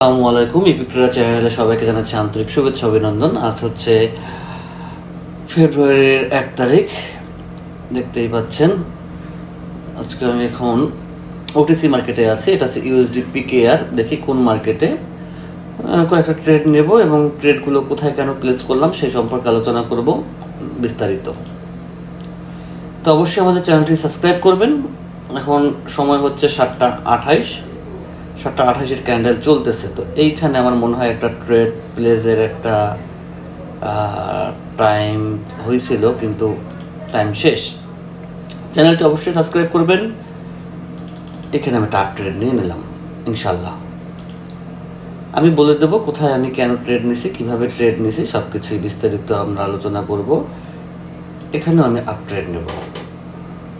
আসসালামু আলাইকুম। ইপিক্রা চ্যানেলে সবাইকে জানাচ্ছি আন্তরিক শুভেচ্ছা অভিনন্দন। আজ হচ্ছে ফেব্রুয়ারির 1 তারিখ, দেখতেই পাচ্ছেন। আজকে আমি এখন ওটিসি মার্কেটে আছি। এটা হচ্ছে ইউএসডি পিকেআর। দেখি কোন মার্কেটে কয়েকটা ট্রেড নেব এবং ট্রেডগুলো কোথায় কেন প্লেস করলাম সেই সম্পর্কে আলোচনা করব বিস্তারিত। তো অবশ্যই আমাদের চ্যানেলটি সাবস্ক্রাইব করবেন। এখন সময় হচ্ছে 7:28 ক্যান্ডেল চলতেছে। তো এইখানে আমার মনে হয় একটা ট্রেড প্লেসের একটা টাইম হয়েছিল, কিন্তু টাইম শেষ। চ্যানেলটি অবশ্যই সাবস্ক্রাইব করবেন। এখানে আমি টাপ ট্রেড নিয়ে নিলাম ইনশাল্লাহ। আমি বলে দেবো কোথায় আমি কেন ট্রেড নিছি, কিভাবে ট্রেড নিছি, সব কিছুই বিস্তারিত আমরা আলোচনা করব। এখানেও আমি আপ ট্রেড নেব।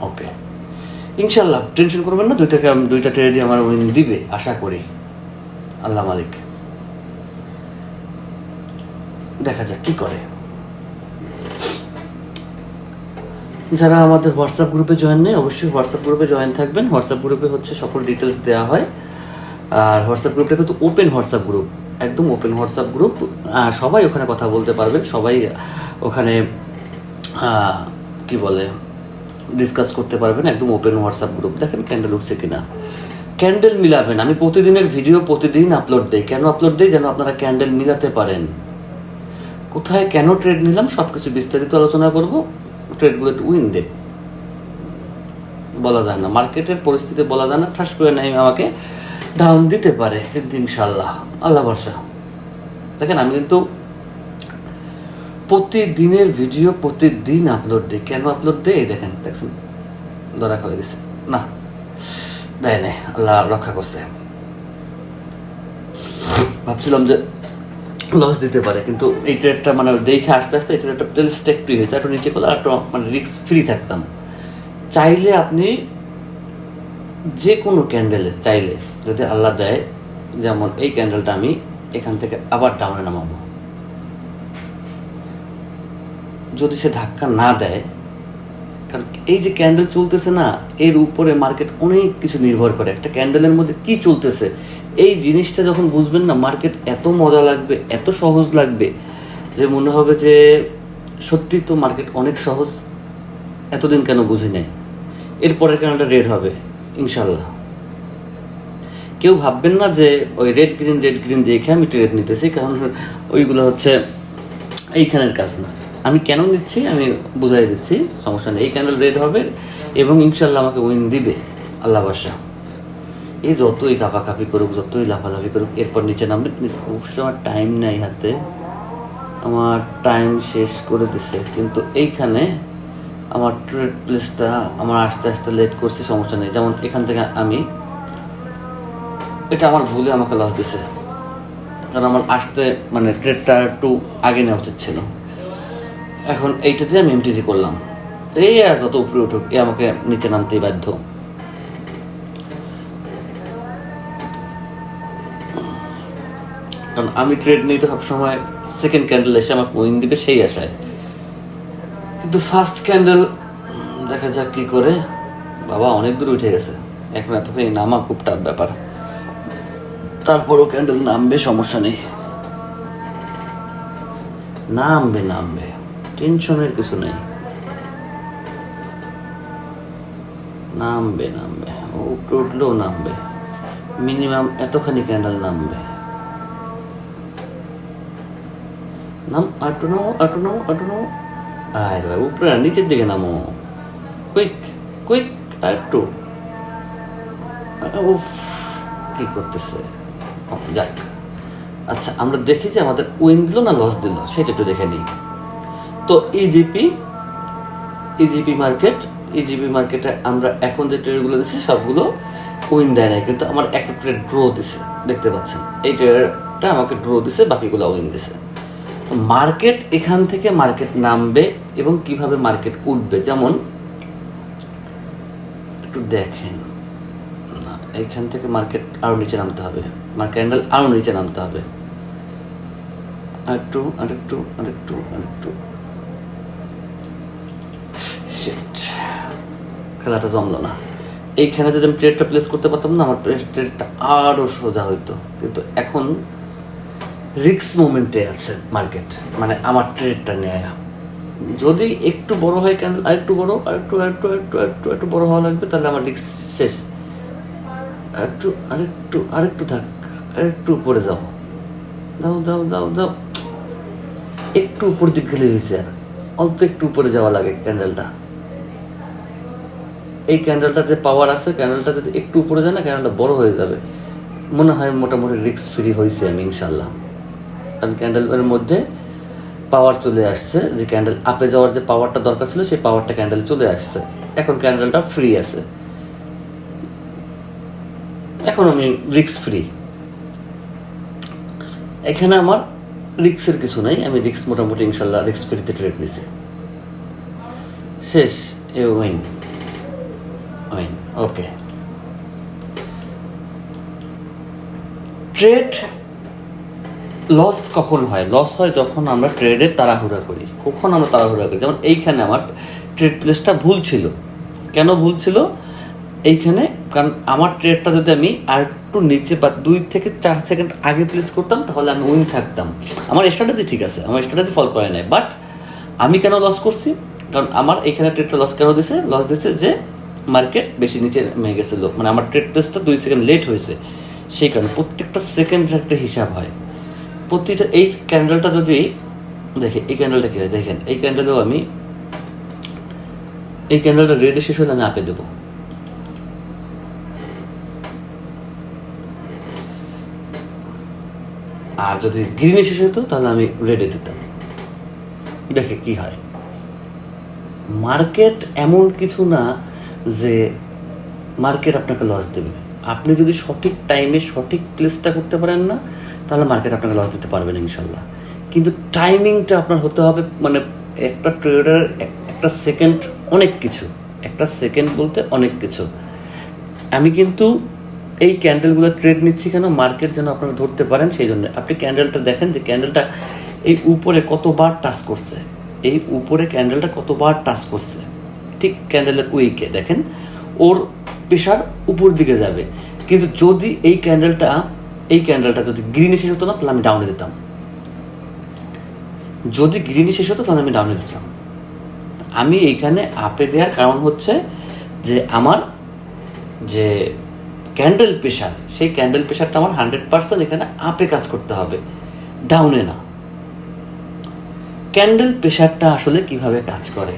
ওকে, ইনশাল্লাহ টেনশন করবেন না। দুইটা ট্রেডই আমার উইন দিবে আশা করি, আল্লাহ মালিক। দেখা যাক কি করে। যারা আমাদের হোয়াটসঅ্যাপ গ্রুপে জয়েন নেই, অবশ্যই হোয়াটসঅ্যাপ গ্রুপে জয়েন থাকবেন। হোয়াটসঅ্যাপ গ্রুপে হচ্ছে সকল ডিটেলস দেওয়া হয়। আর হোয়াটসঅ্যাপ গ্রুপটা কিন্তু ওপেন হোয়াটসঅ্যাপ গ্রুপ, একদম ওপেন হোয়াটসঅ্যাপ গ্রুপ। সবাই ওখানে কথা বলতে পারবেন, সবাই ওখানে কি বলে ডিসকাস করতে পারবেন। একদম ওপেন হোয়াটসঅ্যাপ গ্রুপ। দেখেন ক্যান্ডেল উঠছে কিনা, ক্যান্ডেল মিলাবেন। আমি প্রতিদিনের ভিডিও প্রতিদিন আপলোড দিই। কেন আপলোড দিই? যেন আপনারা ক্যান্ডেল মিলাতে পারেন। কোথায় কেন ট্রেড নিলাম সব কিছু বিস্তারিত আলোচনা করব। ট্রেডগুলো একটু উইন দেব, বলা যায় না, মার্কেটের পরিস্থিতি বলা যায় না। ঠাস করে নেই আমাকে ডাউন দিতে পারে, কিন্তু ইনশাল্লাহ আল্লাহ ভরসা। দেখেন আমি কিন্তু প্রতিদিনের ভিডিও প্রতিদিন আপলোড দিই। কেন আপলোড দিই? এই দেখেন, দেখছেন ধরা খাওয়া দিচ্ছে না, দেয় নাই, আল্লাহ রক্ষা করছে। ভাবছিলাম যে লস দিতে পারে, কিন্তু এই ট্রেডটা মানে দেখে আস্তে আস্তে এই ট্রেডটা প্লেসটা একটু হয়েছে, একটু নিচে করলে একটু মানে রিস্ক ফ্রি থাকতাম। চাইলে আপনি যে কোনো ক্যান্ডেলে চাইলে যদি আল্লাহ দেয়, যেমন এই ক্যান্ডেলটা আমি এখান থেকে আবার ডাউনে নামাবো, যদি সে ধাক্কা না দেয়, কারণ এই যে ক্যান্ডেল চলতেছে না, এর উপরে মার্কেট অনেক কিছু নির্ভর করে। একটা ক্যান্ডেলের মধ্যে কি চলতেছে এই জিনিসটা যখন বুঝবেন না, মার্কেট এত মজা লাগবে, এত সহজ লাগবে যে মনে হবে যে সত্যি তো মার্কেট অনেক সহজ, এতদিন কেন বুঝি নাই। এরপরের ক্যান্ডেলটা রেড হবে ইনশাল্লাহ। কেউ ভাববেন না যে ওই রেড গ্রিন দেখে আমি ট্রেড নিতেছি, কারণ ওইগুলো হচ্ছে এইখানের কাজ না। আমি কেন নিচ্ছি আমি বুঝাই দিচ্ছি, সমস্যা নেই। এই ক্যান্ডেল রেড হবে এবং ইনশাল্লাহ আমাকে উইন দিবে আল্লাহ বাসা। এই যতই কাপাকাপি করুক, যতই লাফালাফি করুক, এরপর নিচে নামবে। অবশ্য আমার টাইম নেই হাতে, আমার টাইম শেষ করে দিছে, কিন্তু এইখানে আমার ট্রেড প্লেসটা আমার আস্তে আস্তে লেট করছি, সমস্যা নেই। যেমন এখান থেকে আমি এটা আমার ভুলে আমাকে লস দিছে, কারণ আমার আসতে মানে ট্রেডটা একটু আগে নেওয়া উচিত ছিল। এখন এইটা দিয়ে আমি এমটিজি করলাম, এই আর যত উপরে উঠুক এ আমাকে নিচে নামতেই বাধ্য। কারণ আমি ট্রেড নিতে সবসময় সেকেন্ড ক্যান্ডেল এসে আমাকে উইন দিবে সেই আশায়, কিন্তু ফার্স্ট ক্যান্ডেল দেখা যাক কি করে। বাবা অনেক দূর উঠে গেছে, এখন এতখানি নামা খুব টাফ ব্যাপার। তারপরও ক্যান্ডেল নামবে, সমস্যা নেই, নামবে, টেনশনের কিছু নেই, নামবে উপরে উঠলেও নামবে, মিনিমাম এতখানি ক্যান্ডেল নামবে। নাম আটু নাও আর উপরে নিচের দিকে নামো, কুইক আর একটু। কি করতেছে? যাক, আচ্ছা আমরা দেখি যে আমাদের উইন দিল না লস দিল, সেটা একটু দেখে নিই। তো ইজিপি মার্কেটে আমরা এখন যে ট্রেডগুলো দিচ্ছি সবগুলো উইন দেয় নাই, কিন্তু আমার একটা ট্রেড ড্র দিছে, দেখতে পাচ্ছেন এই ট্রেডটা আমাকে ড্র দিছে, বাকিগুলো উইন দিছে। মার্কেট এখান থেকে মার্কেট নামবে এবং কিভাবে মার্কেট উঠবে, যেমন একটু দেখেন না, এখান থেকে মার্কেট আরো নিচে নামতে হবে, ক্যান্ডেল আরো নিচে নামতে হবে, আরেকটু। খেলাটা জমলো না, এইখানে যদি আমি ট্রেডটা প্লেস করতে পারতাম না, আমার ট্রেডটা আরও সোজা হইতো। কিন্তু এখন রিস্ক মোমেন্টে আছে মার্কেট, মানে আমার ট্রেডটা নেয়া যদি একটু বড় হয়, ক্যান্ডেল আরেকটু বড়, আরেকটু বড় হওয়া লাগবে, তাহলে আমার রিস্ক শেষ। আরেকটু থাক, আরেকটু উপরে যাও, একটু উপর দিক গেলে হয়েছে, আর অল্প একটু উপরে যাওয়া লাগে ক্যান্ডেলটা। এই ক্যান্ডেলটার যে পাওয়ার আছে, ক্যান্ডেলটা যদি একটু উপরে যায় না, ক্যান্ডেলটা বড় হয়ে যাবে। মনে হয় মোটামুটি রিস্ক ফ্রি হয়েছে আমি, ইনশাল্লাহ। কারণ ক্যান্ডেলের মধ্যে পাওয়ার চলে আসছে, যে ক্যান্ডেল আপে যাওয়ার যে পাওয়ারটা দরকার ছিল, সেই পাওয়ারটা ক্যান্ডেল চলে আসছে। এখন ক্যান্ডেলটা ফ্রি আছে, এখন আমি রিস্ক ফ্রি। এখানে আমার রিস্কের কিছু নাই, আমি রিস্ক মোটামুটি ইনশাল্লাহ রিস্ক ফ্রিতে ট্রেড নিছি। শেষ, এ উইন। ওকে, ট্রেড লস কখন হয়? লস হয় যখন আমরা ট্রেডে তাড়াহুড়া করি। কখন আমরা তাড়াহুড়া করি? যেমন এইখানে আমার ট্রেড প্লেসটা ভুল ছিল। কেন ভুল ছিল এইখানে? কারণ আমার ট্রেডটা যদি আমি আর একটু নিচে বা 2 থেকে 4 সেকেন্ড আগে প্লেস করতাম, তাহলে আমি উইন থাকতাম। আমার স্ট্র্যাটেজি ঠিক আছে, আমার স্ট্র্যাটেজি ফলো করে নাই, বাট আমি কেন লস করছি? কারণ আমার এইখানে ট্রেডটা লস কেন দিছে? লস দিছে যে মার্কেট বেশি নিচে নেমে গেছিলো, মানে আমার ট্রেড প্লেসটা 2 সেকেন্ড লেট হয়েছে। সেই কারণে প্রত্যেকটা সেকেন্ডের একটা হিসাব হয়। প্রতিটা এই ক্যান্ডেলটা যদি দেখে, এই ক্যান্ডেলটা কী হয় দেখেন, এই ক্যান্ডেলেও আমি এই ক্যান্ডেলটা রেডে শেষ হলে আমি আপে দেবো। আর যদি গ্রিনে শেষ হতো, তাহলে আমি রেডে দিতাম। দেখে কি হয়। মার্কেট এমন কিছু না যে মার্কেট আপনাকে লস দেবে। আপনি যদি সঠিক টাইমে সঠিক প্লেসটা করতে পারেন না, তাহলে মার্কেট আপনাকে লস দিতে পারবে না ইনশাল্লাহ। কিন্তু টাইমিংটা আপনার হতে হবে, মানে একটা ট্রেডার একটা সেকেন্ড অনেক কিছু, একটা সেকেন্ড বলতে অনেক কিছু। আমি কিন্তু এই ক্যান্ডেলগুলো ট্রেড নিচ্ছি কেন? মার্কেট যেন আপনারা ধরতে পারেন, সেই জন্য। আপনি ক্যান্ডেলটা দেখেন যে ক্যান্ডেলটা এই উপরে কতবার টাচ করছে, এই উপরে ক্যান্ডেলটা কতবার টাচ করছে। ঠিক ক্যান্ডেলের উইকে দেখেন ওর প্রেশার উপর দিকে যাবে। কিন্তু যদি এই ক্যান্ডেলটা যদি গ্রিনে শেষ হতো না, তাহলে আমি ডাউনে দিতাম। যদি গ্রিনে শেষ হতো, তাহলে আমি ডাউনে দিতাম। আমি এইখানে আপে দেওয়ার কারণ হচ্ছে যে আমার যে ক্যান্ডেল প্রেশার, সেই ক্যান্ডেল প্রেশারটা আমার 100% এখানে আপে কাজ করতে হবে, ডাউনে না। ক্যান্ডেল প্রেশারটা আসলে কিভাবে কাজ করে?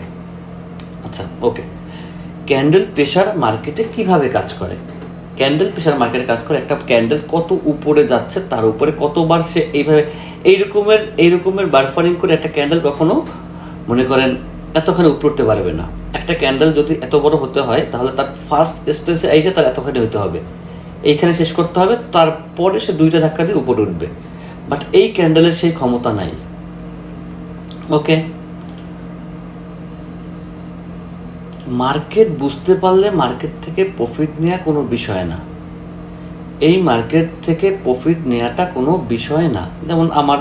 আচ্ছা, ওকে, ক্যান্ডেল প্রেশার মার্কেটে কিভাবে কাজ করে? ক্যান্ডেল প্রেশার মার্কেটে কাজ করে, একটা ক্যান্ডেল কত উপরে যাচ্ছে তার উপরে কতবার সে এইভাবে এইরকমের বারফারিং করে একটা ক্যান্ডেল কখনো মনে করেন এতখানি উপরে উঠতে পারবে না। একটা ক্যান্ডেল যদি এত বড় হতে হয়, তাহলে তার ফার্স্ট স্টেজে এসে তার এতখানি হতে হবে, এইখানে শেষ করতে হবে, তারপরে সে 2টা ধাক্কা দিয়ে উপরে উঠবে। বাট এই ক্যান্ডেলের সেই ক্ষমতা নাই। ওকে, মার্কেট বুঝতে পারলে মার্কেট থেকে প্রফিট নেওয়া কোনো বিষয় না। এই মার্কেট থেকে প্রফিট নেওয়াটা কোনো বিষয় না। যেমন আমার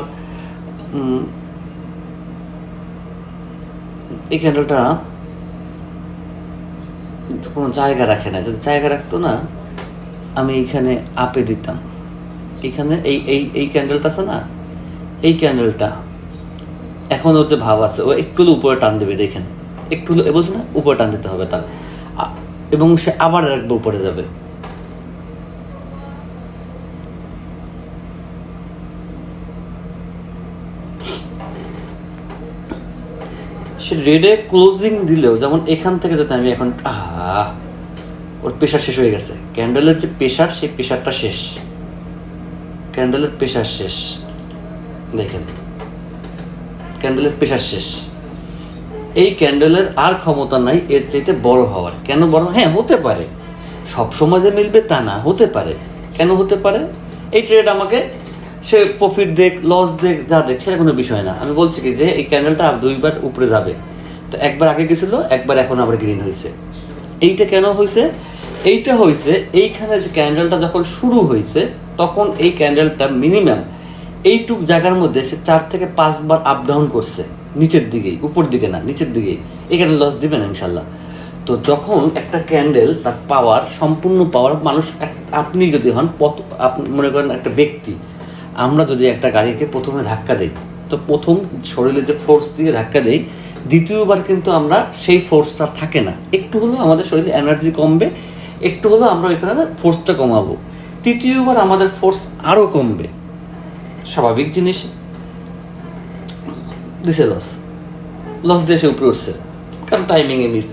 এই ক্যান্ডেলটা কোনো জায়গা রাখে না, যদি জায়গা রাখতো না, আমি এইখানে আপে দিতাম। এইখানে এই ক্যান্ডেলটা আছে না, এই ক্যান্ডেলটা এখন ওর যে ভাব আছে, ও একটু উপরে টান দেবে, দেখেন একটু বলছে না, উপরে টান দিতে হবে তার, এবং সে আবার একবার উপরে যাবে। সে রেডে ক্লোজিং দিলেও, যেমন এখান থেকে যদি আমি এখন ওর প্রেশার শেষ হয়ে গেছে, ক্যান্ডেলের যে প্রেশার, সেই প্রেশারটা শেষ, ক্যান্ডেলের প্রেশার শেষ, দেখেন ক্যান্ডেলের প্রেশার শেষ। এই ক্যান্ডেলের আর ক্ষমতা নাই এর চাইতে বড় হওয়ার। কেন বড়? হ্যাঁ, হতে পারে, সব সময় যে মিলবে তা না, হতে পারে। কেন হতে পারে? এই ট্রেড আমাকে সে প্রফিট দেখ লস দেখ যা দেখ, সেটা কোনো বিষয় না। আমি বলছি কি যে এই ক্যান্ডেলটা 2বার উপরে যাবে, তো একবার আগে গেছিলো, একবার এখন আবার গ্রিন হয়েছে। এইটা কেন হয়েছে? এইটা হয়েছে এইখানে যে ক্যান্ডেলটা যখন শুরু হয়েছে, তখন এই ক্যান্ডেলটা মিনিমাম এইটুক জায়গার মধ্যে সে 4 থেকে 5 বার আপ ডাউন করছে, নিচের দিকেই, উপর দিকে না, নিচের দিকেই। এখানে লস দিবে না ইনশাল্লাহ। তো যখন একটা ক্যান্ডেল তার পাওয়ার, সম্পূর্ণ পাওয়ার, মানুষ আপনি যদি হন, আপনি মনে করেন একটা ব্যক্তি, আমরা যদি একটা গাড়িকে প্রথমে ধাক্কা দিই, তো প্রথম শরীরে যে ফোর্স দিয়ে ধাক্কা দিই, দ্বিতীয়বার কিন্তু আমরা সেই ফোর্সটা থাকে না, একটু হলেও আমাদের শরীরে এনার্জি কমবে, একটু হলেও আমরা ওইখানে ফোর্সটা কমাবো, তৃতীয়বার আমাদের ফোর্স আরও কমবে, স্বাভাবিক জিনিস। দিছে লস দিয়ে সে উপরে উঠছে, কারণ টাইমিংয়ে মিস,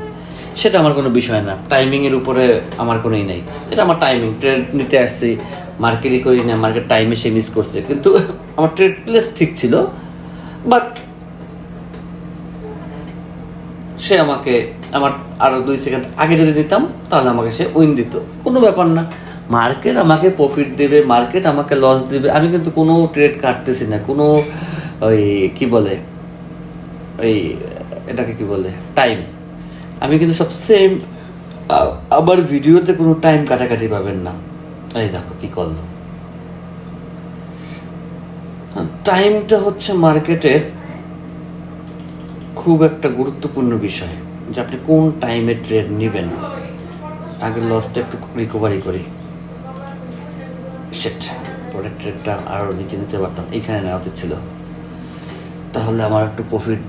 সেটা আমার কোনো বিষয় না, টাইমিংয়ের উপরে আমার কোনোই নাই, এটা আমার টাইমিং, ট্রেড নিতে আসছি, মার্কেটই করি না, মার্কেট টাইমে সে মিস করছে, কিন্তু আমার ট্রেড প্লেস ঠিক ছিল, বাট সে আমাকে আমার আরও 2 সেকেন্ড আগে যদি দিতাম তাহলে আমাকে সে উইন দিত, কোনো ব্যাপার না। মার্কেট আমাকে প্রফিট দেবে, মার্কেট আমাকে লস দেবে, আমি কিন্তু কোনো ট্রেড কাটতেছি না, কোনো ওই কী বলে, ওই এটাকে কী বলে, টাইম, আমি কিন্তু সব সেম। আবার ভিডিওতে কোনো টাইম কাটাকাটি পাবেন না। এই দেখো কী করলো, টাইমটা হচ্ছে মার্কেটের খুব একটা গুরুত্বপূর্ণ বিষয়, যে আপনি কোন টাইমে ট্রেড নেবেন। আগের লসটা একটু রিকভারি করি, সেট পরের ট্রেডটা আরও নিচে নিতে পারতাম, এইখানে নেওয়া উচিত ছিল, তাহলে আমার একটু প্রফিট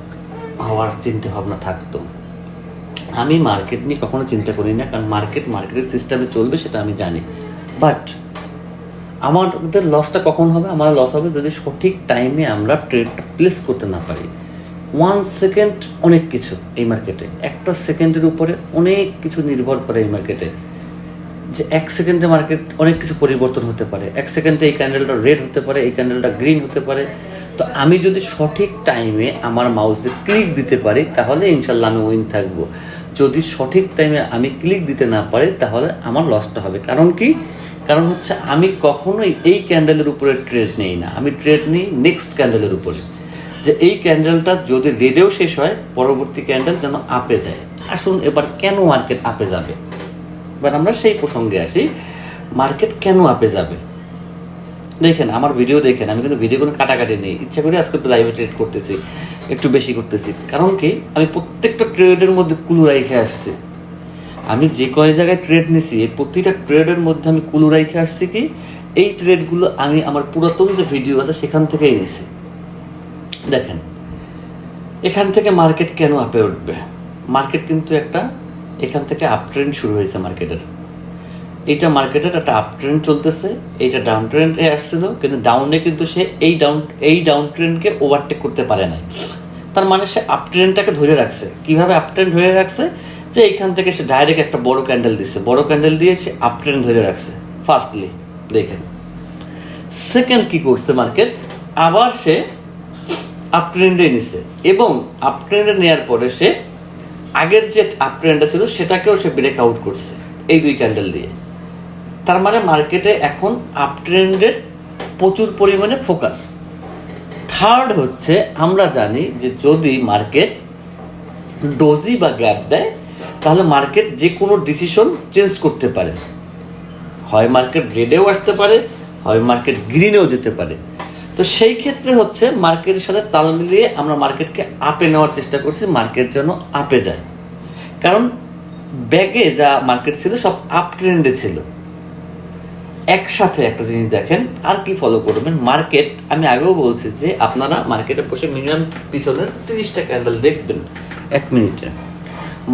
হওয়ার চিন্তা ভাবনা থাকতো। আমি মার্কেট নিয়ে কখনো চিন্তা করি না, কারণ মার্কেটের সিস্টেমে চলবে সেটা আমি জানি, বাট আমাদের লসটা কখন হবে? আমার লস হবে যদি সঠিক টাইমে আমরা ট্রেডটা প্লেস করতে না পারি। 1 সেকেন্ড অনেক কিছু এই মার্কেটে, একটা সেকেন্ডের উপরে অনেক কিছু নির্ভর করে এই মার্কেটে, যে 1 সেকেন্ডে মার্কেট অনেক কিছু পরিবর্তন হতে পারে, 1 সেকেন্ডে এই ক্যান্ডেলটা রেড হতে পারে, এই ক্যান্ডেলটা গ্রিন হতে পারে। তো আমি যদি সঠিক টাইমে আমার মাউসে ক্লিক দিতে পারি তাহলে ইনশাল্লাহ আমি উইন থাকবো। যদি সঠিক টাইমে আমি ক্লিক দিতে না পারি তাহলে আমার লসটা হবে। কারণ কি? কারণ হচ্ছে আমি কখনোই এই ক্যান্ডেলের উপরে ট্রেড নেই না, আমি ট্রেড নিই নেক্সট ক্যান্ডেলের উপরে, যে এই ক্যান্ডেলটা যদি রেডেও শেষ হয় পরবর্তী ক্যান্ডেল যেন আপে যায়। আসুন এবার কেন মার্কেট আপে যাবে, এবার আমরা সেই প্রসঙ্গে আসি, মার্কেট কেন আপে যাবে। দেখেন আমার ভিডিও দেখেন, আমি কিন্তু ভিডিও কোনো কাটাকাটি নেই, ইচ্ছা করে আজকে লাইভে ট্রেড করতেছি, একটু বেশি করতেছি, কারণ কি আমি প্রত্যেকটা ট্রেডের মধ্যে কুলু রাইখে আসছি। আমি যে কয় জায়গায় ট্রেড নিছি এই প্রতিটা ট্রেডের মধ্যে আমি কুলু রাইখে আসছি, কি এই ট্রেডগুলো আমি আমার পুরাতন যে ভিডিও আছে সেখান থেকেই নিছি। দেখেন এখান থেকে মার্কেট কেন আপে উঠবে, মার্কেট কিন্তু একটা এখান থেকে আপ ট্রেন্ড শুরু হয়েছে মার্কেটের, এইটা মার্কেটের একটা আপ ট্রেন্ড চলতেছে, এইটা ডাউন ট্রেন্ডে আসছিল, কিন্তু ডাউনে কিন্তু সে এই ডাউন ট্রেন্ডকে ওভারটেক করতে পারে নাই। তার মানে সে আপ ট্রেন্ডটাকে ধরে রাখছে। কিভাবে আপ ট্রেন্ড ধরে রাখছে? যে এইখান থেকে সে ডাইরেক্ট একটা বড় ক্যান্ডেল দিচ্ছে, বড় ক্যান্ডেল দিয়ে সে আপ ট্রেন্ড ধরে রাখছে ফার্স্টলি। দেখেন সেকেন্ড কি করছে মার্কেট, আবার সে আপ ট্রেন্ডে নিছে, এবং আপ ট্রেন্ডে নেওয়ার পরে সে আগের যে আপ ট্রেন্ডটা ছিল সেটাকেও সে ব্রেক আউট করছে এই 2 ক্যান্ডেল দিয়ে। তার মানে মার্কেটে এখন আপ ট্রেন্ডের প্রচুর পরিমাণে ফোকাস। থার্ড হচ্ছে আমরা জানি যে যদি মার্কেট ডোজি বা গ্যাপ দেয় তাহলে মার্কেট যে কোনো ডিসিশন চেঞ্জ করতে পারে, হয় মার্কেট রেডেও আসতে পারে, হয় মার্কেট গ্রিনেও যেতে পারে। তো সেই ক্ষেত্রে হচ্ছে মার্কেটের সাথে তাল মিলিয়ে আমরা মার্কেটকে আপে নেওয়ার চেষ্টা করছি, মার্কেট যেন আপে যায়। কারণ ব্যাগে যা মার্কেট ছিল সব আপ ট্রেন্ডে ছিল। একসাথে একটা জিনিস দেখেন, আর কি ফলো করবেন, মার্কেট আমি আগেও বলছি যে আপনারা মার্কেটে বসে মিনিমাম পিছনের 30টা ক্যান্ডেল দেখবেন 1 মিনিটে।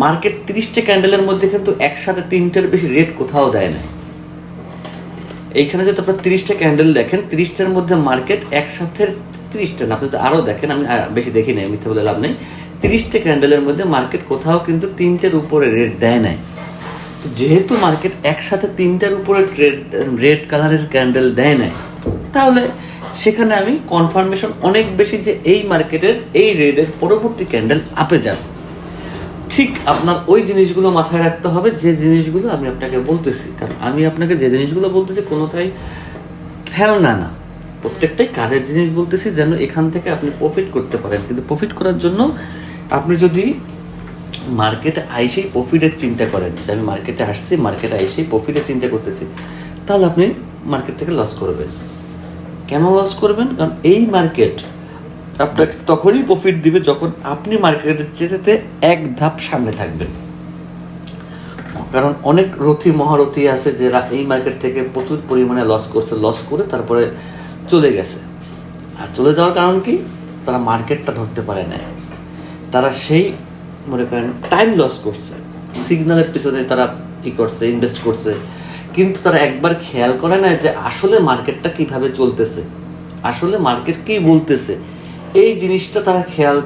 মার্কেট 30টা ক্যান্ডেলের মধ্যে কিন্তু একসাথে 3টার বেশি রেট কোথাও দেয় না। এইখানে যদি আপনারা 30টা ক্যান্ডেল দেখেন, 30টার মধ্যে মার্কেট একসাথে 30টা না, আপনি যদি আরও দেখেন, আমি বেশি দেখি নাই, মিথ্যে বলে লাভ নেই, 30টা ক্যান্ডেলের মধ্যে মার্কেট কোথাও কিন্তু 3টার উপরে রেট দেয় নাই। তো যেহেতু মার্কেট একসাথে 3টার উপরে রেড কালারের ক্যান্ডেল দেয় নাই, তাহলে সেখানে আমি কনফার্মেশন অনেক বেশি যে এই মার্কেটের এই রেডের পরবর্তী ক্যান্ডেল আপে যাবে। ঠিক আপনার ওই জিনিসগুলো মাথায় রাখতে হবে, যে জিনিসগুলো আমি আপনাকে বলতেছি, কারণ আমি আপনাকে যে জিনিসগুলো বলতেছি কোনোটাই ফেলনা না, প্রত্যেকটাই কাজের জিনিস বলতেছি, যেন এখান থেকে আপনি প্রফিট করতে পারেন। কিন্তু প্রফিট করার জন্য আপনি যদি মার্কেটে আইসেই প্রফিটের চিন্তা করেন, যে আমি মার্কেটে আসছি, মার্কেটে আইসেই প্রফিটের চিন্তা করতেছি, তাহলে আপনি মার্কেট থেকে লস করবেন। কেন লস করবেন? কারণ এই মার্কেট আপনাকে তখনই প্রফিট দিবে যখন আপনি মার্কেটের চেয়ে 1 ধাপ সামনে থাকবেন। কারণ অনেক রথী মহারথী আছে যারা এই মার্কেট থেকে প্রচুর পরিমাণে লস করে তারপরে চলে গেছে। আর চলে যাওয়ার কারণ কি, তারা মার্কেটটা ধরতে পারে না, তারা সেই মনে করেন টাইম লস করছে, সিগন্যালের পিছনে তারা ইনভেস্ট করছে, কিন্তু তারা একবার খেয়াল করে না যে আসলে মার্কেটটা কিভাবে চলতেছে, আসলে মার্কেট কি বলতেছে। এই জিনিসটা তারা খেয়াল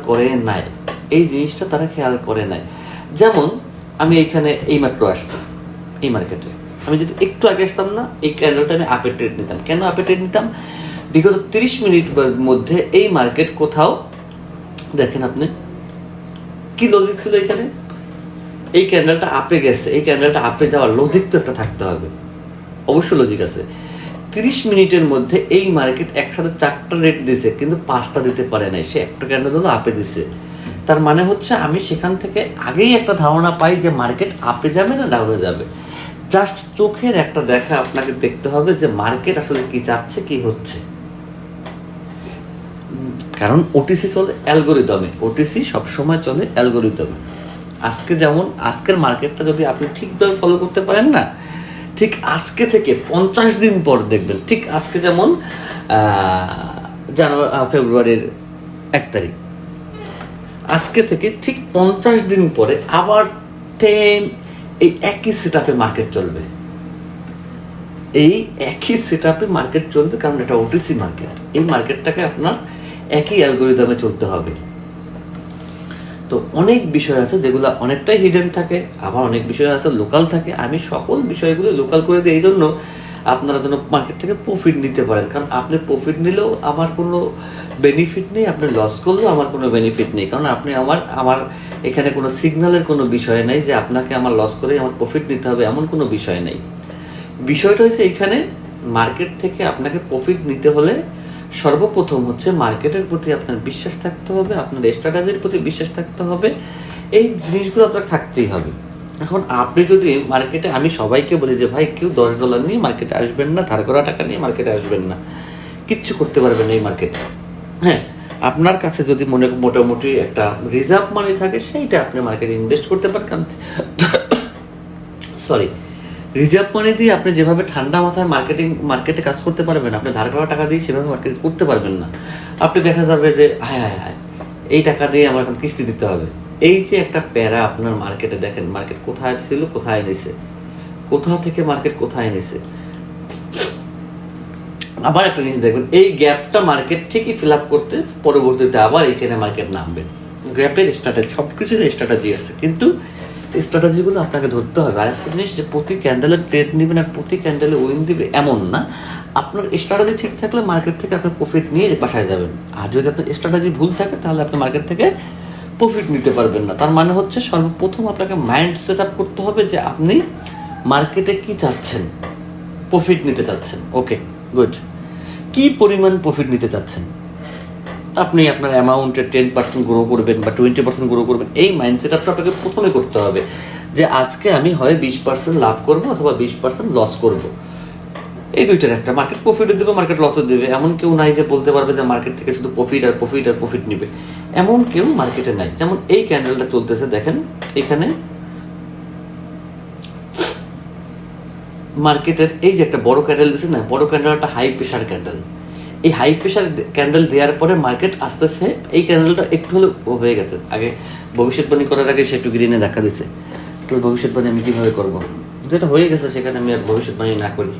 করে নাই। যেমন আমি এইখানে এইমাত্র আসছি এই মার্কেটে, আমি যদি একটু আগে আসতাম না, এই ক্যান্ডেলটা আমি আপে ট্রেড নিতাম। কেন আপে ট্রেড নিতাম? বিগত 30 মিনিটের মধ্যে এই মার্কেট কোথাও দেখেন আপনি কি লজিক ছিল এখানে, এই ক্যান্ডেলটা আপে গেছে, এই ক্যান্ডেলটা আপে যাওয়ার লজিক তো একটা থাকতে হবে, অবশ্যই লজিক আছে। 30 মিনিটের মধ্যে এই মার্কেট একসাথে 4টা রেট দিছে, কিন্তু 5টা দিতে পারে নাই, সে একটা ক্যান্ডেল হলো আপে দিছে। তার মানে হচ্ছে আমি সেখান থেকে আগেই একটা ধারণা পাই যে মার্কেট আপে যাবে না ডাউনে যাবে। জাস্ট চোখের একটা দেখা আপনাকে দেখতে হবে যে মার্কেট আসলে কি চাচ্ছে, কি হচ্ছে। কারণ ওটিসি চলে অ্যালগোরিদমে, ওটিসি সবসময় চলে অ্যালগোরিদমে। আজকে যেমন আজকের মার্কেটটা যদি আপনি ঠিকভাবে ফলো করতে পারেন না, ঠিক আজকে থেকে 50 দিন পর দেখবেন, ঠিক আজকে যেমন ফেব্রুয়ারির 1 তারিখ, আজকে থেকে ঠিক 50 দিন পরে আবার এই একই সেটআপে মার্কেট চলবে, কারণ এটা ওটিসি মার্কেট। এই মার্কেটটাকে আপনার একই অ্যালগোরিদমে চলতে হবে। তো অনেক বিষয় আছে যেগুলো অনেকটাই হিডেন থাকে, আবার অনেক বিষয় আছে লোকাল থাকে। আমি সকল বিষয়গুলো লোকাল করে দিই, এই জন্য আপনারা যেন মার্কেট থেকে প্রফিট নিতে পারেন। কারণ আপনি প্রফিট নিলেও আমার কোনো বেনিফিট নেই, আপনি লস করলেও আমার কোনো বেনিফিট নেই। কারণ আপনি আমার এখানে কোনো সিগন্যালের কোনো বিষয় নেই যে আপনাকে আমার লস করে আমার প্রফিট নিতে হবে, এমন কোনো বিষয় নেই। বিষয়টা হচ্ছে এইখানে মার্কেট থেকে আপনাকে প্রফিট নিতে হলে সর্বপ্রথম হচ্ছে মার্কেটের প্রতি আপনার বিশ্বাস থাকতে হবে, আপনার স্ট্র্যাটেজির প্রতি বিশ্বাস থাকতে হবে। এই জিনিসগুলো আপনার থাকতেই হবে। এখন আপনি যদি মার্কেটে, আমি সবাইকে বলি যে ভাই কেউ $10 নিয়ে মার্কেটে আসবেন না, ধার করা টাকা নিয়ে মার্কেটে আসবেন না, কিচ্ছু করতে পারবেন না এই মার্কেটে। হ্যাঁ, আপনার কাছে যদি মোটামুটি একটা রিজার্ভ মানি থাকে, সেইটা আপনি মার্কেটে ইনভেস্ট করতে পারেন। রিজার্ভ মানি দিয়ে আপনি যেভাবে ঠান্ডা মাথায় মার্কেটে কাজ করতে পারবেন, আপনি ধার করা টাকা দিয়ে সেভাবে মার্কেট করতে পারবেন না। আপনি দেখা যাবে যে হায় এই টাকা দিয়ে আমার এখন কিস্তি দিতে হবে। এই যে একটা প্যারা আপনার মার্কেটে, দেখেন মার্কেট কোথায় ছিল, কোথায় এনেছে, কোথা থেকে মার্কেট কোথায় এনেছে। আবার একটা জিনিস দেখবেন, এই গ্যাপটা মার্কেট ঠিকই ফিল আপ করতে পরবর্তীতে আবার এইখানে মার্কেট নামবে। গ্যাপের স্ট্র্যাটেজি, সব কিছুর স্ট্র্যাটেজি আছে, কিন্তু স্ট্র্যাটেজিগুলো আপনাকে ধরতে হবে। আরেকটা জিনিস, যে প্রতি ক্যান্ডেলের ট্রেড নেবেন আর প্রতি ক্যান্ডেলে উইন দিবে এমন না। আপনার স্ট্র্যাটেজি ঠিক থাকলে মার্কেট থেকে আপনি প্রফিট নিয়ে বাসায় যাবেন, আর যদি আপনার স্ট্র্যাটেজি ভুল থাকে তাহলে আপনি মার্কেট থেকে প্রফিট নিতে পারবেন না। তার মানে হচ্ছে সর্বপ্রথম আপনাকে মাইন্ড সেট আপ করতে হবে যে আপনি মার্কেটে কি চাচ্ছেন, প্রফিট নিতে চাচ্ছেন। ওকে, গুড। কি পরিমাণ প্রফিট নিতে চাচ্ছেন? আপনি আপনার অ্যামাউন্টে 10% গ্রো করবেন বা 20% গ্রো করবেন, এই মাইন্ডসেট আপনাকে প্রথমে করতে হবে যে আজকে আমি হয় 20% লাভ করব অথবা 20% লস করব। এই দুইটার একটা, মার্কেট প্রফিটও দেবে, মার্কেট লসও দেবে। এমন কেউ নাই যে বলতে পারবে যে মার্কেট থেকে শুধু প্রফিট নিবে, এমন কেউ মার্কেটে নাই। যেমন এই ক্যান্ডেলটা চলতেছে, দেখেন এখানে মার্কেটের এই যে একটা বড় ক্যান্ডেল দিচ্ছে না, বড় ক্যান্ডেলটা হাই প্রেশার ক্যান্ডেল। এই হাই প্রেশার ক্যান্ডেল দেওয়ার পরে মার্কেট আস্তে আস্তে এই ক্যান্ডেলটা একটু হলেও হয়ে গেছে। আগে ভবিষ্যৎবাণী করার আগে সে একটু গ্রিনে দেখা দিচ্ছে, তাহলে ভবিষ্যৎবাণী আমি কীভাবে করবো? যেটা হয়ে গেছে সেখানে আমি আর ভবিষ্যৎবাণী না করি।